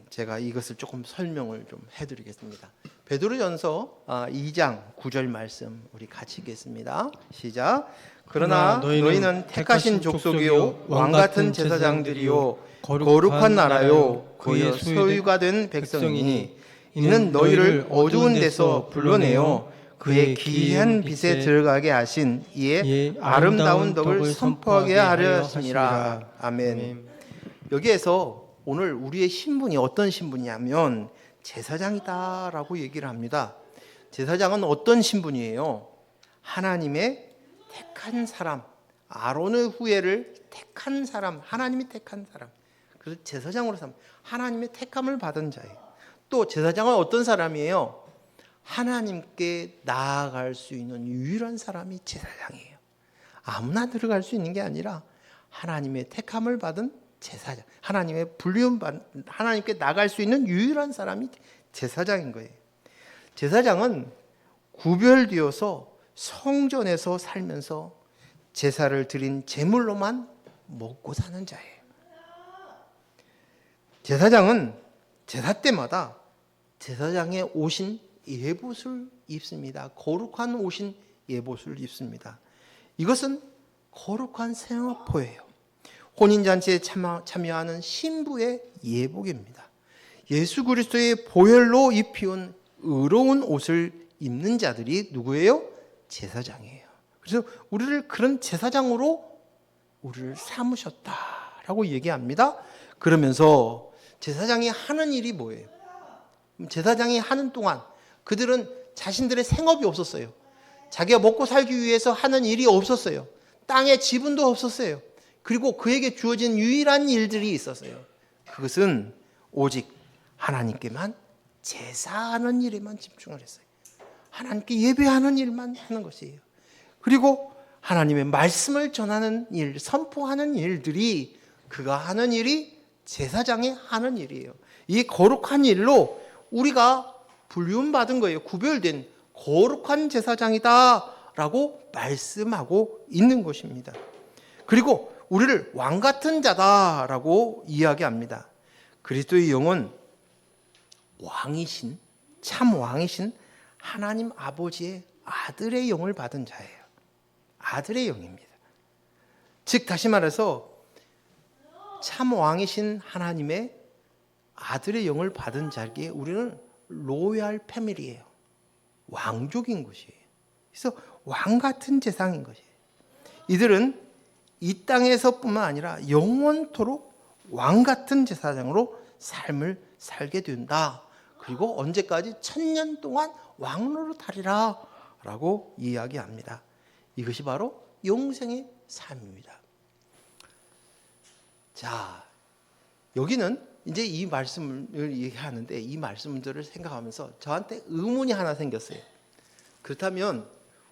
제가 이것을 조금 설명을 좀 해드리겠습니다. 베드로전서 2장 9절 말씀 우리 같이 읽겠습니다. 시작. 그러나 너희는 택하신 족속이요 왕같은 제사장들이요 거룩한 나라요 그의 소유가 된 백성이니 이는 너희를 어두운 데서 불러내어 그의 귀한 빛에 들어가게 하신 이의 아름다운 덕을 선포하게 하려 하심이라. 아멘. 여기에서 오늘 우리의 신분이 어떤 신분이냐면 제사장이다라고 얘기를 합니다. 제사장은 어떤 신분이에요? 하나님의 택한 사람, 아론의 후예를 택한 사람, 하나님이 택한 사람. 그래서 제사장으로 삼 하나님의 택함을 받은 자예요. 또 제사장은 어떤 사람이에요? 하나님께 나아갈 수 있는 유일한 사람이 제사장이에요. 아무나 들어갈 수 있는 게 아니라 하나님의 택함을 받은 제사장, 하나님의 불리움 받은, 하나님께 나갈 수 있는 유일한 사람이 제사장인 거예요. 제사장은 구별되어서 성전에서 살면서 제사를 드린 제물로만 먹고 사는 자예요. 제사장은 제사 때마다 제사장의 옷인 예봇을 입습니다. 거룩한 옷인 예봇을 입습니다. 이것은 거룩한 생업포예요. 혼인잔치에 참여하는 신부의 예복입니다. 예수 그리스도의 보혈로 입히온 의로운 옷을 입는 자들이 누구예요? 제사장이에요. 그래서 우리를 그런 제사장으로 우리를 삼으셨다라고 얘기합니다. 그러면서 제사장이 하는 일이 뭐예요? 제사장이 하는 동안 그들은 자신들의 생업이 없었어요. 자기가 먹고 살기 위해서 하는 일이 없었어요. 땅에 지분도 없었어요. 그리고 그에게 주어진 유일한 일들이 있었어요. 그것은 오직 하나님께만 제사하는 일에만 집중을 했어요. 하나님께 예배하는 일만 하는 것이에요. 그리고 하나님의 말씀을 전하는 일, 선포하는 일들이 그가 하는 일이 제사장이 하는 일이에요. 이 거룩한 일로 우리가 불륜받은 거예요. 구별된 거룩한 제사장이다라고 말씀하고 있는 것입니다. 그리고 우리를 왕같은 자다라고 이야기합니다. 그리스도의 영은 왕이신, 참 왕이신 하나님 아버지의 아들의 영을 받은 자예요. 아들의 영입니다. 즉 다시 말해서 참 왕이신 하나님의 아들의 영을 받은 자에게 우리는 로얄 패밀리예요. 왕족인 것이에요. 그래서 왕 같은 재상인 것이에요. 이들은 이 땅에서뿐만 아니라 영원토록 왕 같은 제사장으로 삶을 살게 된다. 그리고 언제까지? 1000년 동안 왕노릇하리라 라고 이야기합니다. 이것이 바로 영생의 삶입니다. 자, 여기는 이제 이 말씀을 얘기하는데 이 말씀들을 생각하면서 저한테 의문이 하나 생겼어요. 그렇다면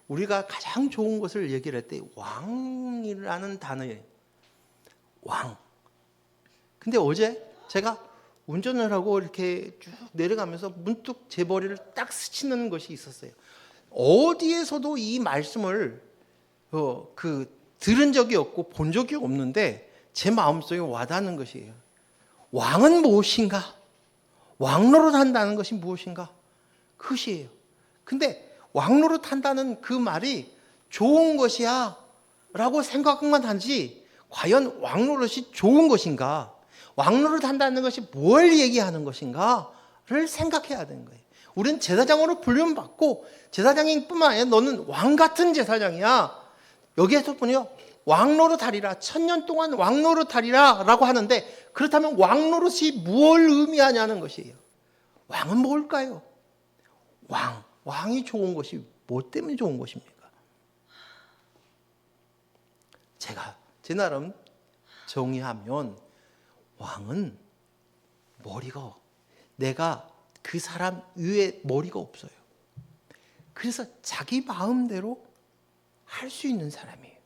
우리가 가장 좋은 것을 얘기를 할 때 왕이라는 단어에 왕. 근데 어제 제가 운전을 하고 이렇게 쭉 내려가면서 문득 제 머리를 딱 스치는 것이 있었어요. 어디에서도 이 말씀을 들은 적이 없고 본 적이 없는데 제 마음속에 와닿는 것이에요. 왕은 무엇인가? 왕노릇 한다는 것이 무엇인가? 그것이에요. 근데 왕노릇 한다는 그 말이 좋은 것이야 라고 생각만 하지 과연 왕노릇이 좋은 것인가? 왕노릇 한다는 것이 뭘 얘기하는 것인가를 생각해야 되는 거예요. 우리는 제사장으로 불륜받고 제사장인 뿐만 아니라 너는 왕 같은 제사장이야. 여기에서 보니요. 왕노릇하리라. 1000년 동안 왕노릇하리라 라고 하는데 그렇다면 왕노릇이 뭘 의미하냐는 것이에요. 왕은 뭘까요? 왕이 좋은 것이 뭐 때문에 좋은 것입니까? 제가 제 나름 정의하면 왕은 머리가 내가 그 사람 위에 머리가 없어요. 그래서 자기 마음대로 할 수 있는 사람이에요.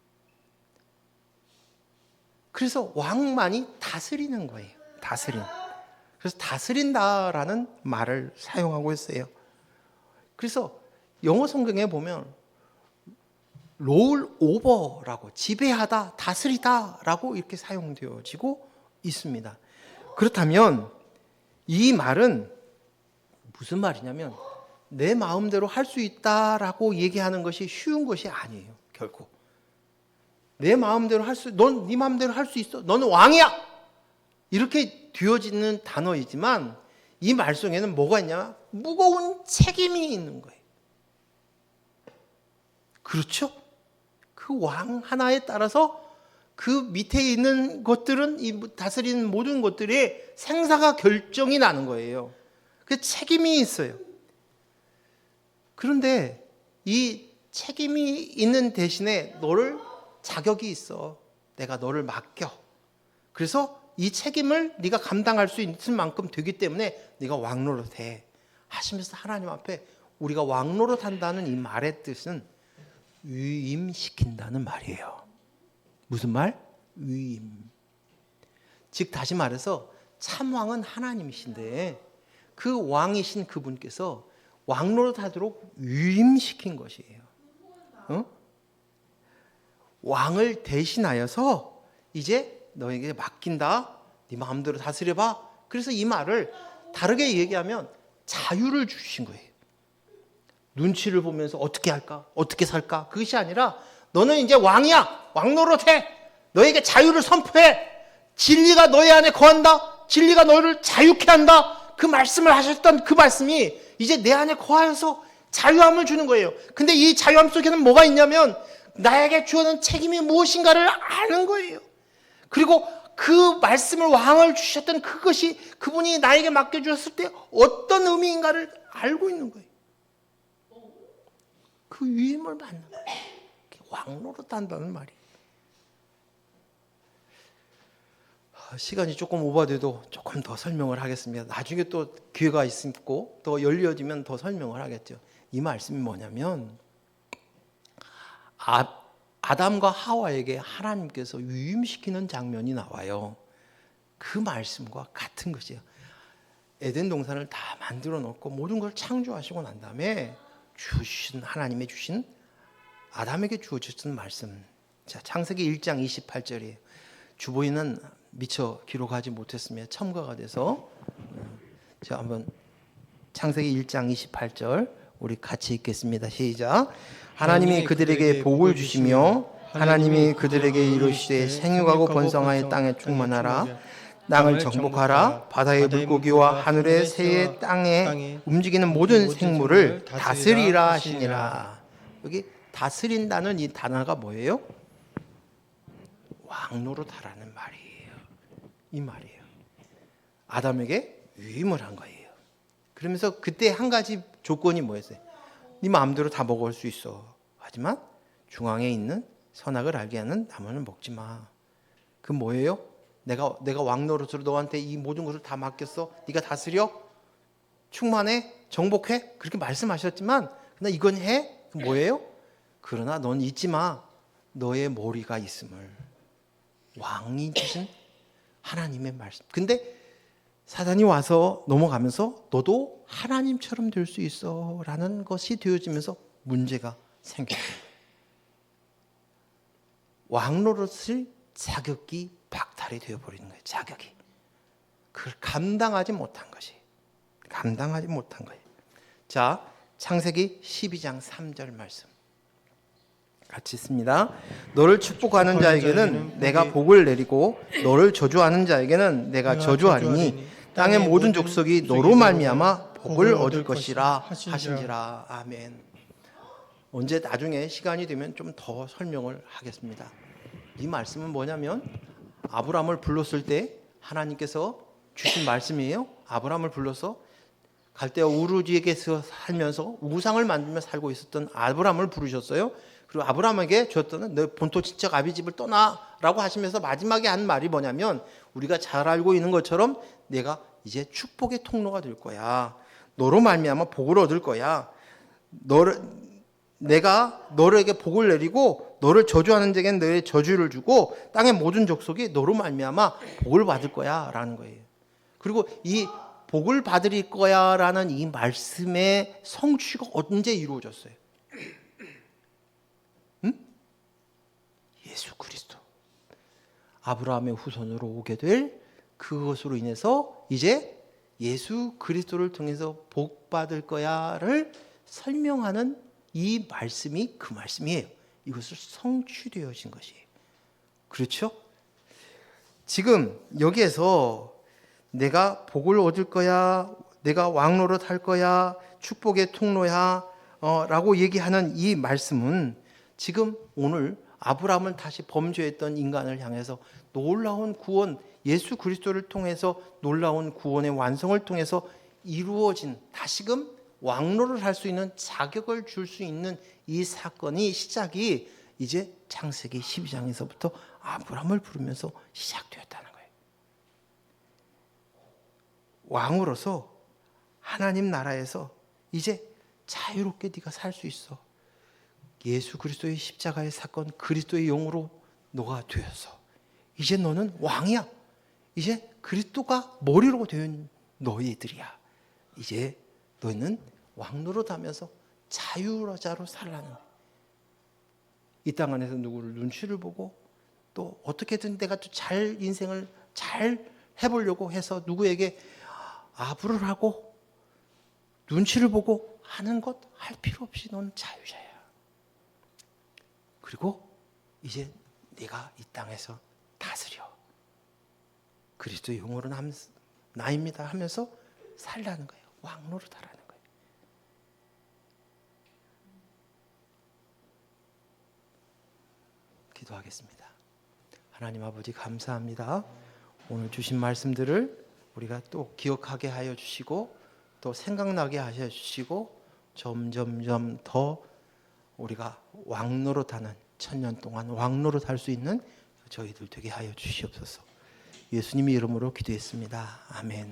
그래서 왕만이 다스리는 거예요. 그래서 다스린다라는 말을 사용하고 있어요. 그래서 영어 성경에 보면 롤 오버라고 지배하다, 다스리다라고 이렇게 사용되어지고 있습니다. 그렇다면 이 말은 무슨 말이냐면 내 마음대로 할 수 있다라고 얘기하는 것이 쉬운 것이 아니에요. 결코. 내 마음대로 넌 네 마음대로 할 수 있어. 너는 왕이야. 이렇게 되어지는 단어이지만 이 말 속에는 뭐가 있냐면 무거운 책임이 있는 거예요. 그렇죠? 그 왕 하나에 따라서 그 밑에 있는 것들은 이 다스리는 모든 것들의 생사가 결정이 나는 거예요. 그 책임이 있어요. 그런데 이 책임이 있는 대신에 너를 자격이 있어. 내가 너를 맡겨. 그래서 이 책임을 네가 감당할 수 있을 만큼 되기 때문에 네가 왕노릇해 하시면서 하나님 앞에 우리가 왕노릇한다는 이 말의 뜻은 위임시킨다는 말이에요. 무슨 말? 위임. 즉 다시 말해서 참왕은 하나님이신데 그 왕이신 그분께서 왕노릇하도록 위임시킨 것이에요. 왕을 대신하여서 이제 너에게 맡긴다. 네 마음대로 다스려봐. 그래서 이 말을 다르게 얘기하면 자유를 주신 거예요. 눈치를 보면서 어떻게 할까? 어떻게 살까? 그것이 아니라 너는 이제 왕이야. 왕노릇해. 너에게 자유를 선포해. 진리가 너희 안에 거한다. 진리가 너를 자유케 한다. 그 말씀을 하셨던 그 말씀이 이제 내 안에 거하여서 자유함을 주는 거예요. 근데 이 자유함 속에는 뭐가 있냐면 나에게 주어진 책임이 무엇인가를 아는 거예요. 그리고 그 말씀을 왕을 주셨던 그것이 그분이 나에게 맡겨주셨을 때 어떤 의미인가를 알고 있는 거예요. 그 위임을 받는 거예요. 왕노릇 한다는 말이. 시간이 조금 오버돼도 조금 더 설명을 하겠습니다. 나중에 또 기회가 있고 더 열려지면 더 설명을 하겠죠. 이 말씀이 뭐냐면 아담과 하와에게 하나님께서 위임시키는 장면이 나와요. 그 말씀과 같은 것이에요. 에덴 동산을 다 만들어 놓고 모든 걸 창조하시고 난 다음에 하나님의 주신 아담에게 주어졌던 말씀. 자, 창세기 1장 28절이에요. 주보이는 미처 기록하지 못했으며 첨가가 돼서 자, 한번 창세기 1장 28절 우리 같이 읽겠습니다. 시작. 하나님이 그들에게 복을 주시며 하나님이 그들에게 이르시되 생육하고 번성하여 땅에 충만하라. 땅을 정복하라. 바다의 물고기와 하늘의 새의 땅에 움직이는 모든 생물을 다스리라 하시니라. 여기 다스린다는 이 단어가 뭐예요? 왕노릇하라는 말이에요. 이 말이에요. 아담에게 위임을 한 거예요. 그러면서 그때 한 가지 조건이 뭐였어요? 네 마음대로 다 먹을 수 있어. 하지만 중앙에 있는 선악을 알게 하는 나무는 먹지 마. 그 뭐예요? 내가 왕노릇으로 너한테 이 모든 것을 다 맡겼어. 네가 다스려. 충만해. 정복해. 그렇게 말씀하셨지만 그러나 이건 해? 그 뭐예요? 그러나 넌 잊지 마. 너의 머리가 있음을. 왕이 주신 하나님의 말씀. 근데 사단이 와서 넘어가면서 너도 하나님처럼 될 수 있어 라는 것이 되어지면서 문제가 생겼어요. 왕노릇을 자격이 박탈이 되어버리는 거예요. 자격이. 그걸 감당하지 못한 것이. 감당하지 못한 거예요. 자, 창세기 12장 3절 말씀 같이 있습니다. 너를 축복하는 자에게는 내가 복을 내리고 너를 저주하는 자에게는 내가 저주하리니 땅의 모든 족속이 너로 말미암아 복을 얻을 것이라 하신지라. 아멘. 언제 나중에 시간이 되면 좀 더 설명을 하겠습니다. 이 말씀은 뭐냐면 아브라함을 불렀을 때 하나님께서 주신 말씀이에요. 아브라함을 불러서 갈대아 우르지에게서 살면서 우상을 만들며 살고 있었던 아브라함을 부르셨어요. 그리고 아브라함에게 주었던 너 본토 친척 아비 집을 떠나라고 하시면서 마지막에 한 말이 뭐냐면 우리가 잘 알고 있는 것처럼 내가 이제 축복의 통로가 될 거야. 너로 말미암아 복을 얻을 거야. 내가 너에게 복을 내리고 너를 저주하는 자에게는 너의 저주를 주고 땅의 모든 족속이 너로 말미암아 복을 받을 거야라는 거예요. 그리고 이 복을 받을 거야라는 이 말씀의 성취가 언제 이루어졌어요? 예수 그리스도. 아브라함의 후손으로 오게 될 그것으로 인해서 이제 예수 그리스도를 통해서 복 받을 거야를 설명하는 이 말씀이 그 말씀이에요. 이것을 성취되어진 것이에요. 그렇죠? 지금 여기에서 내가 복을 얻을 거야, 내가 왕노릇 할 거야, 축복의 통로야 라고 얘기하는 이 말씀은 지금 오늘 아브라함을 다시 범죄했던 인간을 향해서 놀라운 구원, 예수 그리스도를 통해서 놀라운 구원의 완성을 통해서 이루어진 다시금 왕노를 할 수 있는 자격을 줄 수 있는 이 사건이 시작이 이제 창세기 12장에서부터 아브라함을 부르면서 시작되었다는 거예요. 왕으로서 하나님 나라에서 이제 자유롭게 네가 살 수 있어. 예수 그리스도의 십자가의 사건, 그리스도의 영으로 너가 되어서 이제 너는 왕이야. 이제 그리스도가 머리로 된 너희들이야. 이제 너희는 왕노릇하면서 자유자로 살라는 거예요. 이 땅 안에서 누구를 눈치를 보고 또 어떻게든 내가 또 잘 인생을 잘 해보려고 해서 누구에게 아부를 하고 눈치를 보고 하는 것 할 필요 없이 너는 자유자야. 그리고 이제 네가 이 땅에서 다스려. 그리스도의 영으로 나입니다 하면서 살라는 거예요. 왕노릇하라는 거예요. 기도하겠습니다. 하나님 아버지 감사합니다. 오늘 주신 말씀들을 우리가 또 기억하게 하여 주시고 또 생각나게 하여 주시고 점점점 더 우리가 왕노릇하는 천년 동안 왕노릇할 수 있는 저희들 되게 하여 주시옵소서. 예수님의 이름으로 기도했습니다. 아멘.